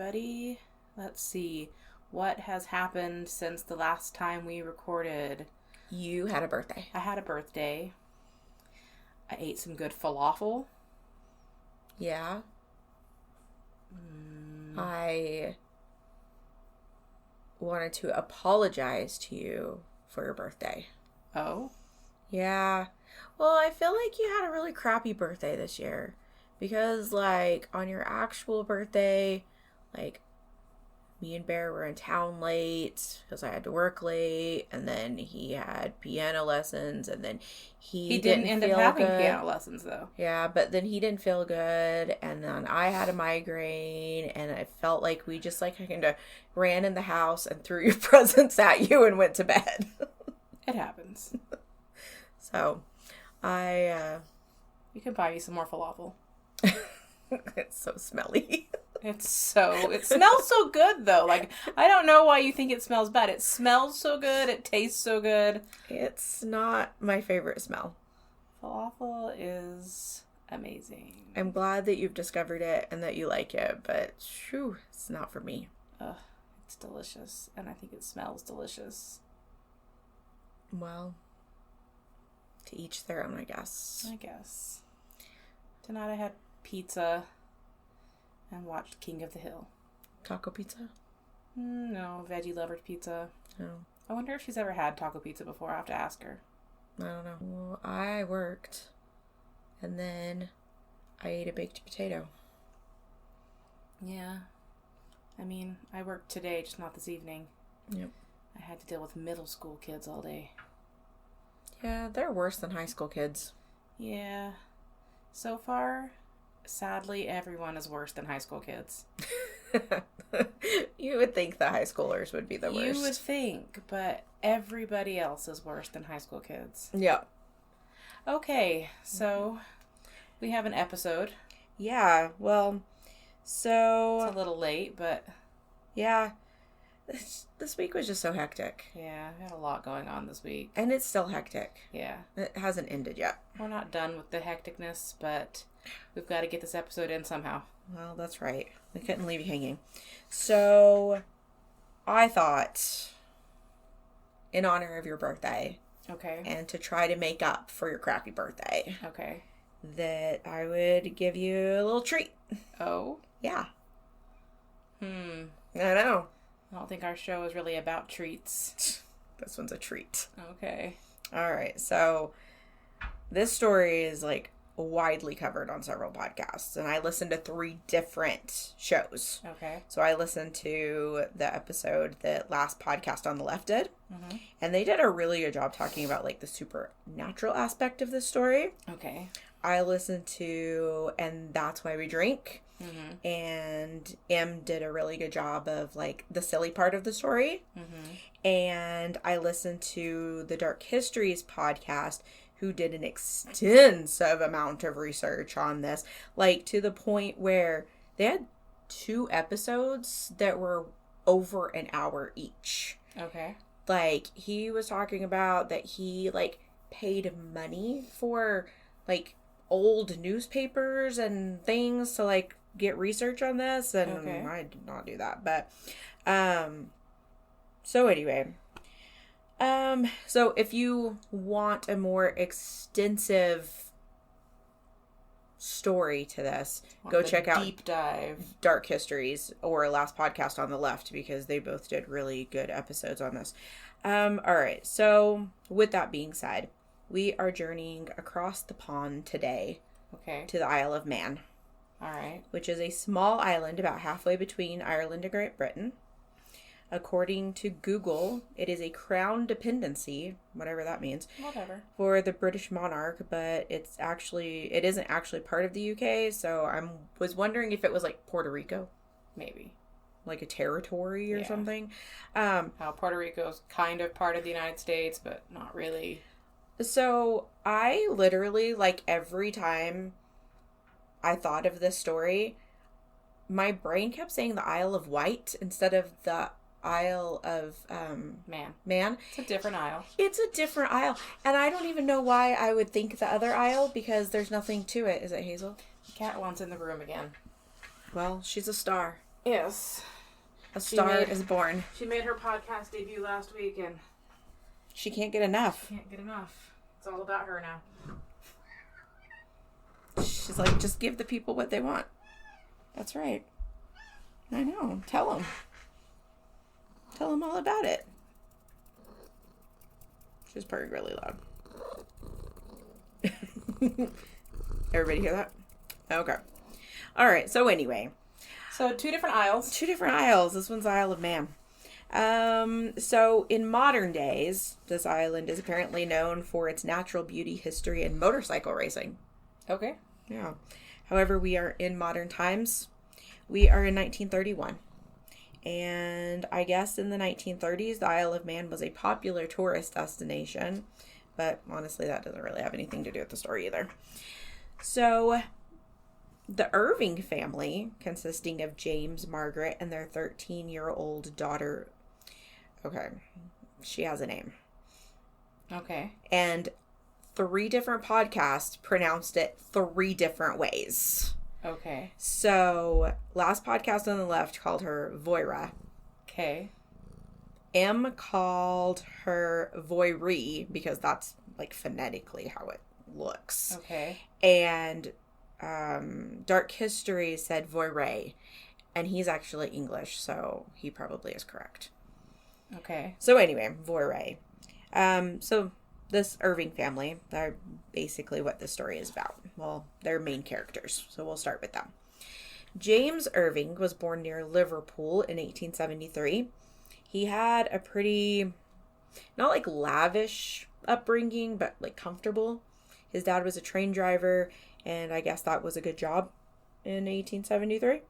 everybody. Let's see. What has happened since the last time we recorded? You had a birthday. I had a birthday. I ate some good falafel. Yeah. I wanted to apologize to you for your birthday. Oh? Yeah. Well, I feel like you had a really crappy birthday this year. Because, like, on your actual birthday, like, me and Bear were in town late because I had to work late. And then he had piano lessons. And then he didn't end feel up having good. piano lessons, though. Yeah, but then he didn't feel good. And then I had a migraine. And I felt like we just, like, kind of ran in the house and threw your presents at you and went to bed. It happens. So, You can buy me some more falafel. It's so smelly. It smells so good, though. Like, I don't know why you think it smells bad. It smells so good. It tastes so good. It's not my favorite smell. Falafel is amazing. I'm glad that you've discovered it and that you like it, but shoo, it's not for me. Ugh, it's delicious, and I think it smells delicious. Well, to each their own, I guess. Tonight I had pizza and watched King of the Hill. Taco pizza? No, Veggie Lovers pizza. No. I wonder if she's ever had taco pizza before. I'll have to ask her. I don't know. Well, I worked, and then I ate a baked potato. Yeah. I mean, I worked today, just not this evening. Yep. I had to deal with middle school kids all day. Yeah, they're worse than high school kids. Yeah. So far, sadly, everyone is worse than high school kids. You would think the high schoolers would be the worst. You would think, but everybody else is worse than high school kids. Yep. Okay, so we have an episode. Yeah, well, so... It's a little late, but... Yeah. This week was just so hectic. Yeah, we had a lot going on this week. And it's still hectic. Yeah. It hasn't ended yet. We're not done with the hecticness, but we've got to get this episode in somehow. Well, that's right. We couldn't leave you hanging. So, I thought, in honor of your birthday, okay, and to try to make up for your crappy birthday, okay, that I would give you a little treat. Oh? Yeah. I know. I don't think our show is really about treats. This one's a treat. Okay. All right. So, this story is, like, widely covered on several podcasts, and I listened to 3 different shows. Okay. So I listened to the episode that last podcast on the left did, Mm-hmm. and they did a really good job talking about, like, the supernatural aspect of the story. Okay. I listened to And That's Why We Drink, Mm-hmm. and Em did a really good job of, like, the silly part of the story. Mm-hmm. And I listened to the Dark Histories podcast, who did an extensive amount of research on this, like, to the point where they had 2 episodes that were over an hour each. Okay. Like, he was talking about that he, like, paid money for, like, old newspapers and things to, like, get research on this, and Okay. I did not do that, but, so anyway, so if you want a more extensive story to this, go check out Deep Dive. Dark Histories or Last Podcast on the Left, because they both did really good episodes on this. All right. So with that being said, we are journeying across the pond today. Okay. To the Isle of Man. All right. Which is a small island about halfway between Ireland and Great Britain. According to Google, it is a crown dependency, whatever that means, Whatever. for the British monarch, but it isn't actually part of the UK, so I was wondering if it was like Puerto Rico. Maybe. Like a territory or something. How Puerto Rico's kind of part of the United States, but not really. So I literally, like, every time I thought of this story, my brain kept saying the Isle of Wight instead of the Isle of Man. It's a different isle. It's a different isle. And I don't even know why I would think the other isle, because there's nothing to it. Is it Hazel? The cat wants in the room again. Well, she's a star. Yes. A star is born. She made her podcast debut last week, and she can't get enough. She can't get enough. It's all about her now. She's like, just give the people what they want. That's right. I know. Tell them. Tell them all about it. She's purring really loud. Everybody hear that? Okay. All right. So anyway. So 2 different aisles. 2 different aisles. This one's Isle of Man. So in modern days, this island is apparently known for its natural beauty, history, and motorcycle racing. Okay. Yeah. However, we are in modern times. We are in 1931. And I guess in the 1930s, the Isle of Man was a popular tourist destination. But honestly, that doesn't really have anything to do with the story either. So the Irving family, consisting of James, Margaret, and their 13-year-old daughter. Okay. She has a name. Okay. And 3 different podcasts pronounced it 3 different ways. Okay. So, last podcast on the left called her Voira. Okay. M called her Voiri because that's like phonetically how it looks. Okay. And Dark History said Voire. And he's actually English, so he probably is correct. Okay. So anyway, Voire. So this Irving family, they're basically what this story is about. Well, they're main characters, so we'll start with them. James Irving was born near Liverpool in 1873. He had a pretty, not like lavish upbringing, but like comfortable. His dad was a train driver, and I guess that was a good job in 1873.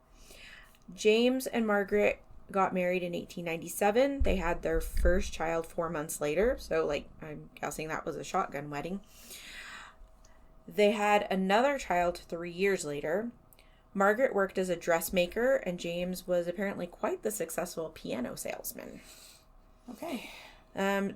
James and Margaret got married in 1897. They had their first child 4 months later. So, like, I'm guessing that was a shotgun wedding. They had another child 3 years later. Margaret worked as a dressmaker, and James was apparently quite the successful piano salesman. Okay.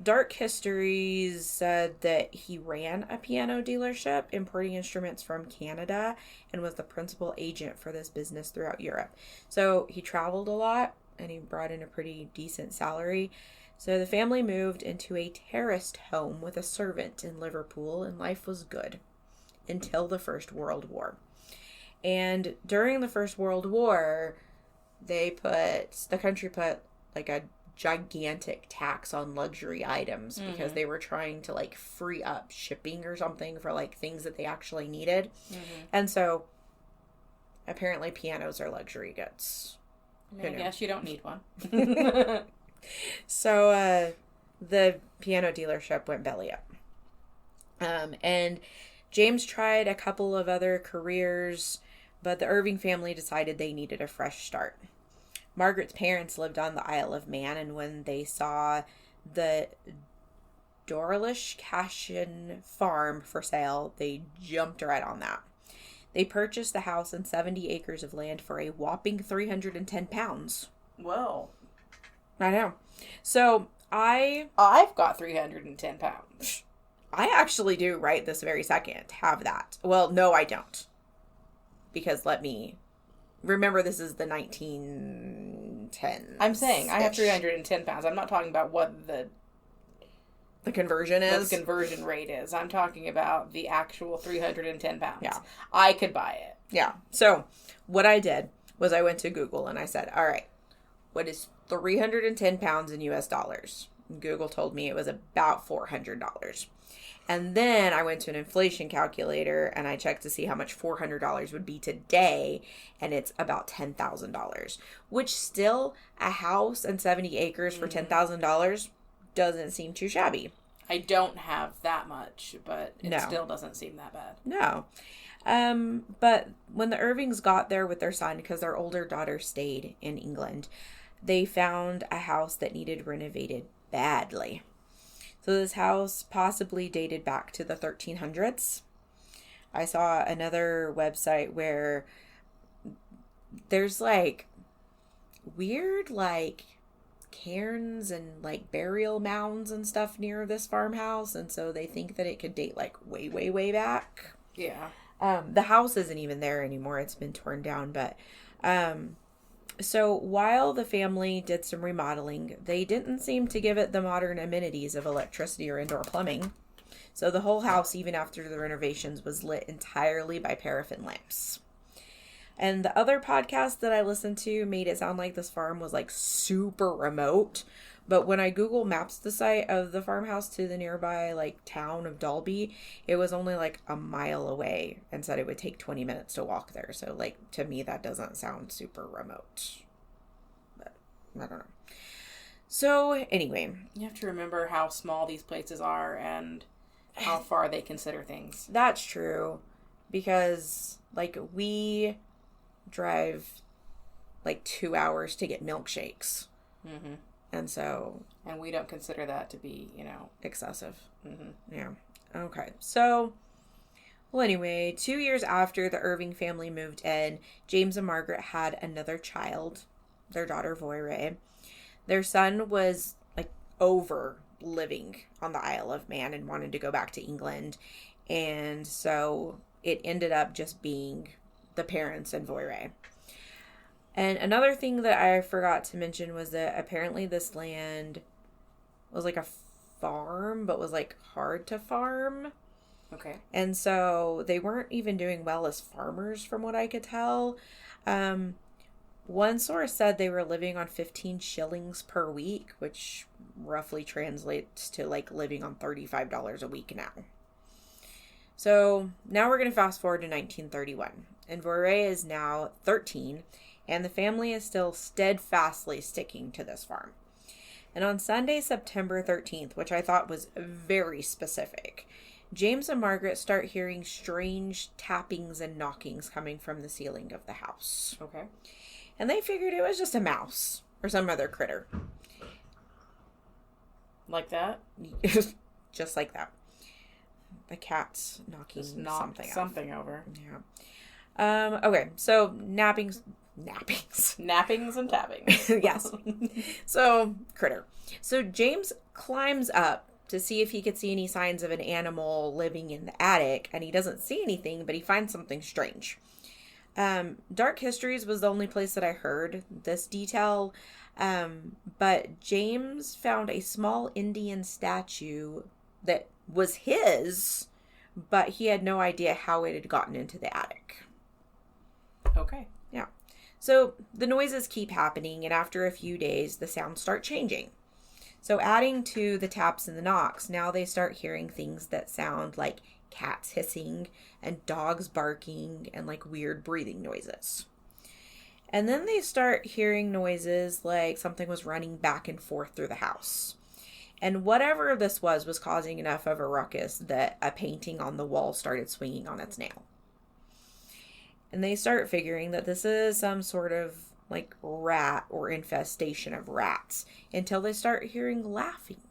Dark Histories said that he ran a piano dealership, importing instruments from Canada, and was the principal agent for this business throughout Europe. So he traveled a lot, and he brought in a pretty decent salary. So the family moved into a terraced home with a servant in Liverpool, and life was good until the First World War. And during the First World War, the country put like a gigantic tax on luxury items because they were trying to like free up shipping or something for like things that they actually needed. And so apparently pianos are luxury goods. I guess you don't need one. So the piano dealership went belly up. And James tried a couple of other careers, but the Irving family decided they needed a fresh start. Margaret's parents lived on the Isle of Man, and when they saw the Dorlish Cashin farm for sale, they jumped right on that. They purchased the house and 70 acres of land for a whopping £310. Whoa. I know. So I've got £310. I actually do right this very second have that. Well, no, I don't. Because remember, this is the 1910s. I'm saying I have £310. I'm not talking about what the conversion is. What the conversion rate is. I'm talking about the actual £310. Yeah. I could buy it. Yeah. So what I did was I went to Google and I said, all right, what is 310 pounds in US dollars? And Google told me it was about $400. And then I went to an inflation calculator and I checked to see how much $400 would be today. And it's about $10,000, which still a house and 70 acres for $10,000 doesn't seem too shabby. I don't have that much, but it still doesn't seem that bad. No. But when the Irvings got there with their son, because their older daughter stayed in England, they found a house that needed renovated badly. So this house possibly dated back to the 1300s. I saw another website where there's like weird like cairns and like burial mounds and stuff near this farmhouse. And so they think that it could date like way, way, way back. Yeah. The house isn't even there anymore. It's been torn down. But So while the family did some remodeling, they didn't seem to give it the modern amenities of electricity or indoor plumbing. So the whole house, even after the renovations, was lit entirely by paraffin lamps. And the other podcast that I listened to made it sound like this farm was like super remote. But when I Google Maps the site of the farmhouse to the nearby like town of Dalby, it was only like a mile away and said it would take 20 minutes to walk there. So like to me that doesn't sound super remote. But I don't know. So anyway, You have to remember how small these places are and how far they consider things. that's true because like we drive like 2 hours to get milkshakes. Mm-hmm. And so... And we don't consider that to be, excessive. Mm-hmm. Yeah. Okay. So, well, anyway, 2 years after the Irving family moved in, James and Margaret had another child, their daughter, Voiré. Their son was, like, over living on the Isle of Man and wanted to go back to England. And so it ended up just being the parents and Voiré. And another thing that I forgot to mention was that apparently this land was like a farm, but was like hard to farm. Okay. And so they weren't even doing well as farmers from what I could tell. One source said they were living on 15 shillings per week, which roughly translates to like living on $35 a week now. So now we're going to fast forward to 1931. And Voiré is now 13. And the family is still steadfastly sticking to this farm. And on Sunday, September 13th, which I thought was very specific, James and Margaret start hearing strange tappings and knockings coming from the ceiling of the house. Okay. And they figured it was just a mouse or some other critter. Like that? Just like that. The cat's knocking something over. Yeah. Okay, so nappings Nappings and tappings. Yes. So, critter. So, James climbs up to see if he could see any signs of an animal living in the attic, and he doesn't see anything, but he finds something strange. Dark Histories was the only place that I heard this detail, but James found a small Indian statue that was his, but he had no idea how it had gotten into the attic. Okay. Yeah. So the noises keep happening, and after a few days, the sounds start changing. So adding to the taps and the knocks, now they start hearing things that sound like cats hissing and dogs barking and like weird breathing noises. And then they start hearing noises like something was running back and forth through the house. And whatever this was causing enough of a ruckus that a painting on the wall started swinging on its nail. And they start figuring that this is some sort of like rat or infestation of rats until they start hearing laughing.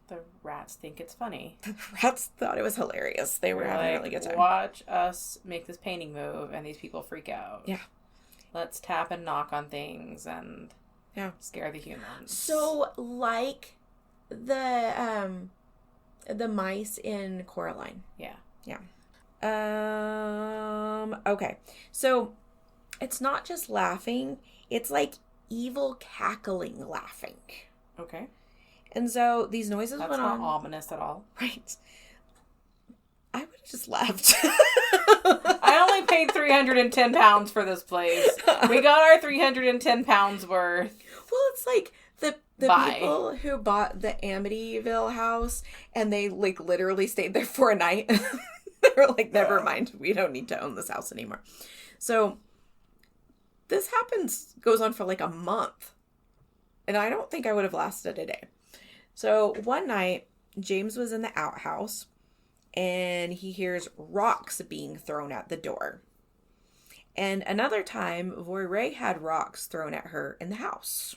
The rats think it's funny. The rats thought it was hilarious. They were having a really good time. Watch us make this painting move and these people freak out. Yeah. Let's tap and knock on things and scare the humans. So like the mice in Coraline. Yeah. Yeah. Okay. So it's not just laughing, it's like evil cackling laughing. Okay. And so these noises That's went on. That's not ominous at all. Right. I would have just left. I only paid £310 for this place. We got our £310 worth. Well, it's like the people who bought the Amityville house and they like literally stayed there for a night. They were like, never mind. We don't need to own this house anymore. So this goes on for like a month. And I don't think I would have lasted a day. So one night, James was in the outhouse and he hears rocks being thrown at the door. And another time, Voiré had rocks thrown at her in the house.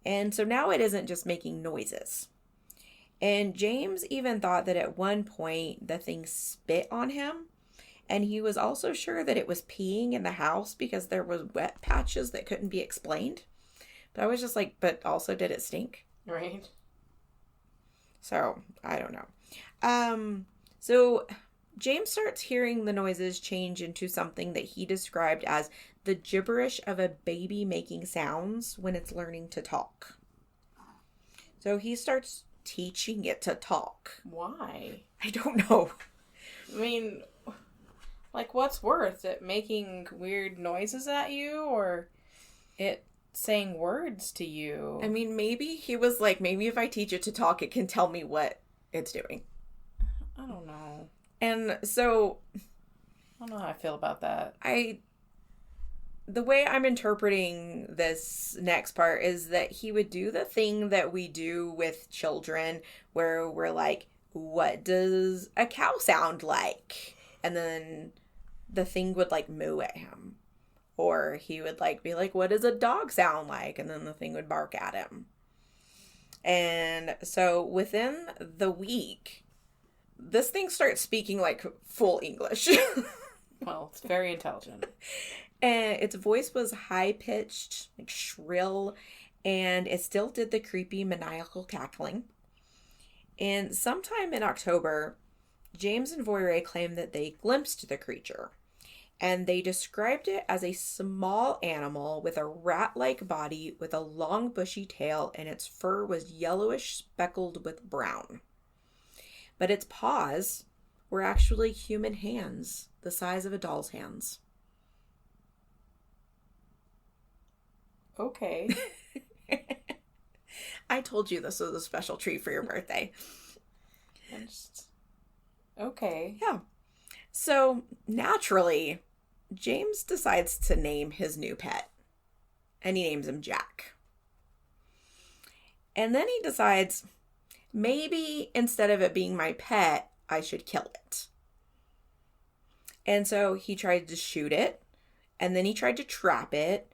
And so now it isn't just making noises. And James even thought that at one point the thing spit on him. And he was also sure that it was peeing in the house because there was wet patches that couldn't be explained. But I was just like, but also did it stink? Right. So, I don't know. So James starts hearing the noises change into something that he described as the gibberish of a baby making sounds when it's learning to talk. So he starts teaching it to talk. Why? I don't know. I mean, like, what's worse? It making weird noises at you, or it saying words to you? I mean, maybe he was like, maybe if I teach it to talk, it can tell me what it's doing. I don't know. And so... I don't know how I feel about that. The way I'm interpreting this next part is that he would do the thing that we do with children where we're like, what does a cow sound like? And then the thing would like moo at him. Or he would like be like, what does a dog sound like? And then the thing would bark at him. And so within the week, this thing starts speaking like full English. Well, it's very intelligent. And its voice was high-pitched, like shrill, and it still did the creepy maniacal cackling. And sometime in October, James and Voyre claimed that they glimpsed the creature. And they described it as a small animal with a rat-like body with a long bushy tail, and its fur was yellowish speckled with brown. But its paws were actually human hands, the size of a doll's hands. Okay. I told you this was a special treat for your birthday. Okay. Yeah. So, naturally, James decides to name his new pet. And he names him Jack. And then he decides, maybe instead of it being my pet, I should kill it. And so he tried to shoot it. And then he tried to trap it.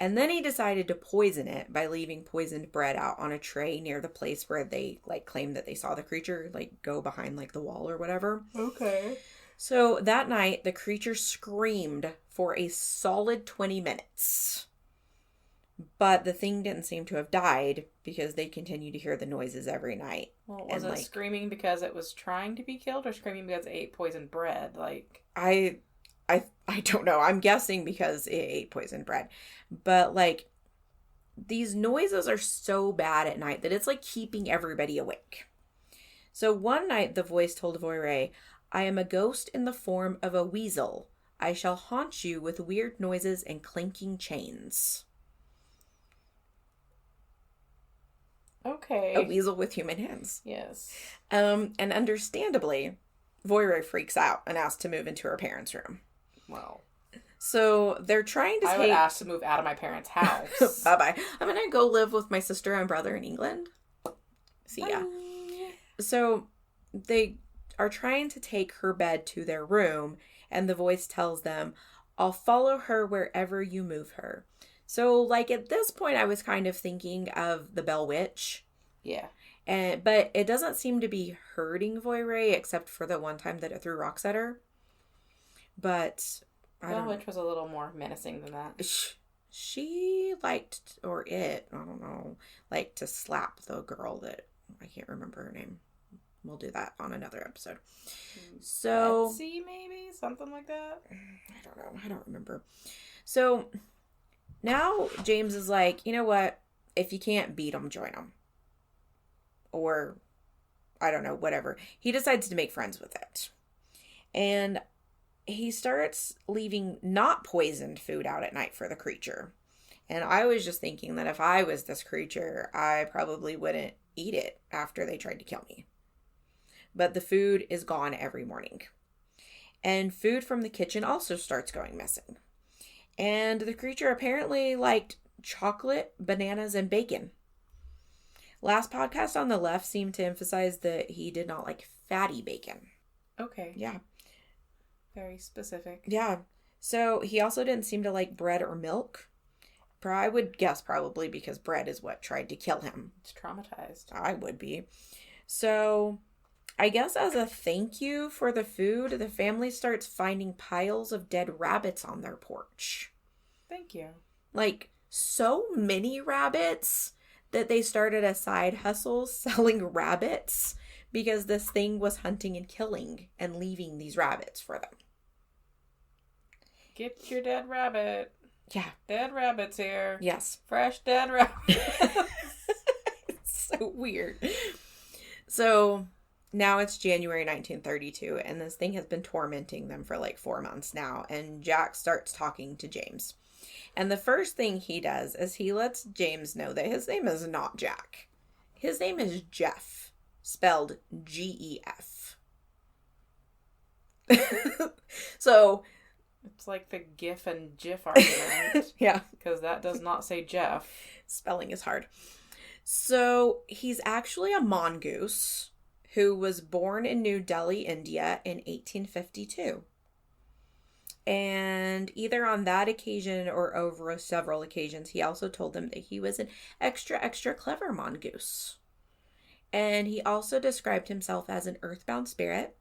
And then he decided to poison it by leaving poisoned bread out on a tray near the place where they, like, claimed that they saw the creature, like, go behind, like, the wall or whatever. Okay. So that night, the creature screamed for a solid 20 minutes. But the thing didn't seem to have died because they continued to hear the noises every night. Well, was it screaming because it was trying to be killed or screaming because it ate poisoned bread? Like, I don't know. I'm guessing because it ate poisoned bread. But, like, these noises are so bad at night that it's, like, keeping everybody awake. So one night, the voice told Voyre, I am a ghost in the form of a weasel. I shall haunt you with weird noises and clinking chains. okay. A weasel with human hands. Yes. And understandably, Voyre freaks out and asks to move into her parents' room. Well, so they're trying to I would ask to move out of my parents' house. Bye-bye. I'm going to go live with my sister and brother in England. See ya. Bye. So they are trying to take her bed to their room, and the voice tells them, I'll follow her wherever you move her. So, like, at this point, I was kind of thinking of the Bell Witch. Yeah. But it doesn't seem to be hurting Voyre, except for the one time that it threw rocks at her. But I don't know. Which was a little more menacing than that. She liked, or it, I don't know, liked to slap the girl that, I can't remember her name. We'll do that on another episode. So, Betsy, maybe? Something like that? I don't know. I don't remember. So, now James is like, you know what? If you can't beat them, join them. Or, I don't know, whatever. He decides to make friends with it. And he starts leaving not poisoned food out at night for the creature. And I was just thinking that if I was this creature, I probably wouldn't eat it after they tried to kill me. But the food is gone every morning. And food from the kitchen also starts going missing. And the creature apparently liked chocolate, bananas, and bacon. Last podcast on the left seemed to emphasize that he did not like fatty bacon. Okay. Yeah. Very specific. Yeah. So he also didn't seem to like bread or milk. I would guess probably because bread is what tried to kill him. It's traumatized. I would be. So I guess as a thank you for the food, the family starts finding piles of dead rabbits on their porch. Thank you. Like, so many rabbits that they started a side hustle selling rabbits because this thing was hunting and killing and leaving these rabbits for them. Get your dead rabbit. Yeah. Dead rabbits here. Yes. Fresh dead rabbits. It's so weird. So now it's January 1932, and this thing has been tormenting them for like 4 months now, and Jack starts talking to James. And the first thing he does is he lets James know that his name is not Jack. His name is Jeff, spelled G-E-F. So it's like the GIF and GIF argument. Yeah. Because that does not say Jeff. Spelling is hard. So he's actually a mongoose who was born in New Delhi, India in 1852. And either on that occasion or over several occasions, he also told them that he was an extra, extra clever mongoose. And he also described himself as an earthbound spirit.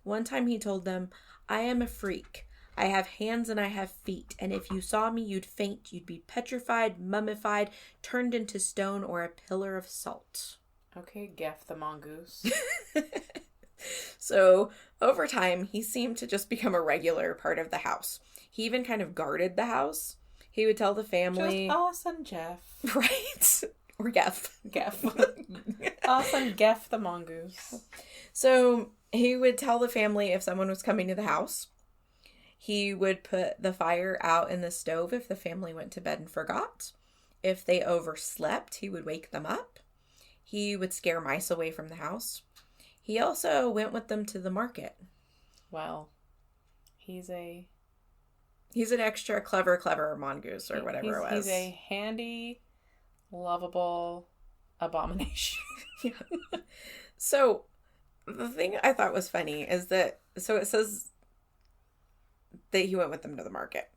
One time he told them, "I am a freak. I have hands and I have feet, and if you saw me, you'd faint. You'd be petrified, mummified, turned into stone, or a pillar of salt." Okay, Geff the mongoose. So, over time, he seemed to just become a regular part of the house. He even kind of guarded the house. He would tell the family... Just us and Jeff. Right? Or Geff. Geff. Us and Geff the mongoose. So, he would tell the family if someone was coming to the house. He would put the fire out in the stove if the family went to bed and forgot. If they overslept, he would wake them up. He would scare mice away from the house. He also went with them to the market. Well, he's an extra clever mongoose or whatever it was. He's a handy, lovable abomination. Yeah. So, the thing I thought was funny is that, so it says that he went with them to the market,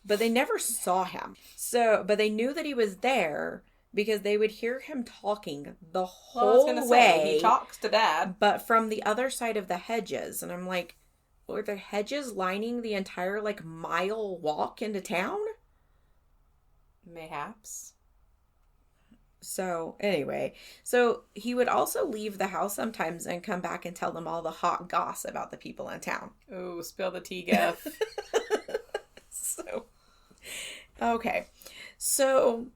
but they never saw him. So, but they knew that he was there because they would hear him talking the whole way. He talks to Dad. But from the other side of the hedges. And I'm like, were the hedges lining the entire, like, mile walk into town? Mayhaps. So, anyway. So, he would also leave the house sometimes and come back and tell them all the hot goss about the people in town. Ooh, spill the tea, Geff. So, okay. So...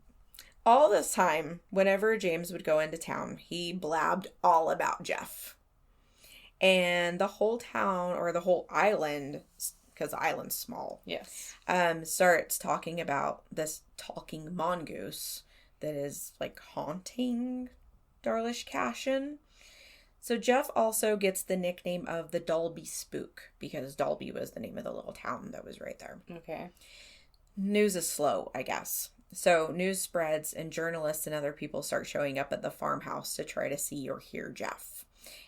all this time, whenever James would go into town, he blabbed all about Jeff. And the whole town, or the whole island, because the island's small, yes, starts talking about this talking mongoose that is, like, haunting Darlish Cashin. So Jeff also gets the nickname of the Dalby Spook, because Dalby was the name of the little town that was right there. Okay. News is slow, I guess. So news spreads and journalists and other people start showing up at the farmhouse to try to see or hear Jeff.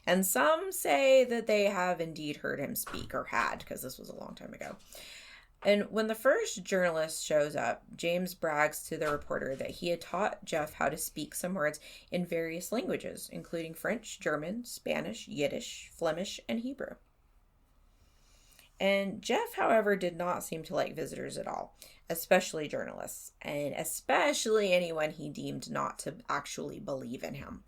And some say that they have indeed heard him speak, or had, because this was a long time ago. And when the first journalist shows up, James brags to the reporter that he had taught Jeff how to speak some words in various languages, including French, German, Spanish, Yiddish, Flemish, and Hebrew. And Jeff, however, did not seem to like visitors at all, especially journalists, and especially anyone he deemed not to actually believe in him.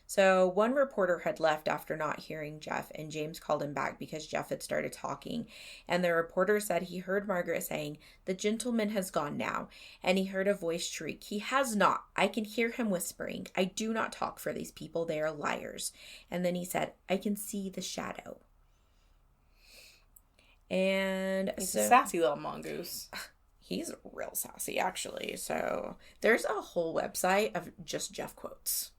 So one reporter had left after not hearing Jeff, and James called him back because Jeff had started talking, and the reporter said he heard Margaret saying, "The gentleman has gone now," and he heard a voice shriek, "He has not. I can hear him whispering. I do not talk for these people. They are liars." And then he said, "I can see the shadow." And he's a sassy little mongoose. He's real sassy, actually. So there's a whole website of just Jeff quotes.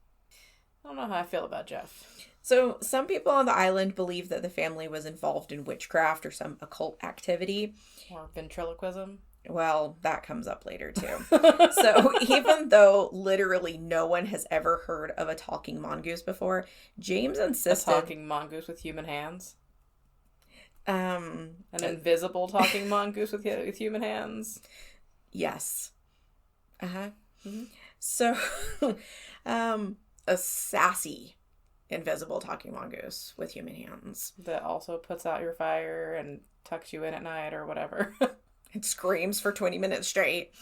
I don't know how I feel about Jeff. So some people on the island believe that the family was involved in witchcraft or some occult activity. Or ventriloquism. Well, that comes up later, too. So even though literally no one has ever heard of a talking mongoose before, James insisted... A talking mongoose with human hands? An invisible talking mongoose with human hands? Yes. Uh-huh. Mm-hmm. So, a sassy invisible talking mongoose with human hands. That also puts out your fire and tucks you in at night or whatever. It screams for 20 minutes straight.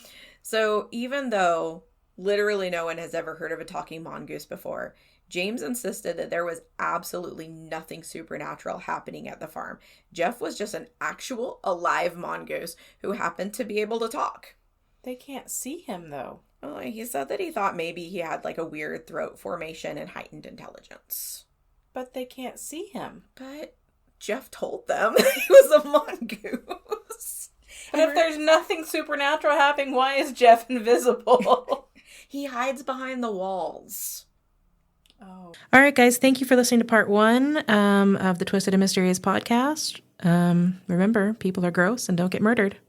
So even though literally no one has ever heard of a talking mongoose before, James insisted that there was absolutely nothing supernatural happening at the farm. Jeff was just an actual alive mongoose who happened to be able to talk. They can't see him, though. Well, he said that he thought maybe he had like a weird throat formation and heightened intelligence. But they can't see him. But Jeff told them he was a mongoose. And if there's nothing supernatural happening, why is Jeff invisible? He hides behind the walls. Oh. All right, guys. Thank you for listening to part 1 of the Twisted and Mysterious podcast. Remember, people are gross and don't get murdered.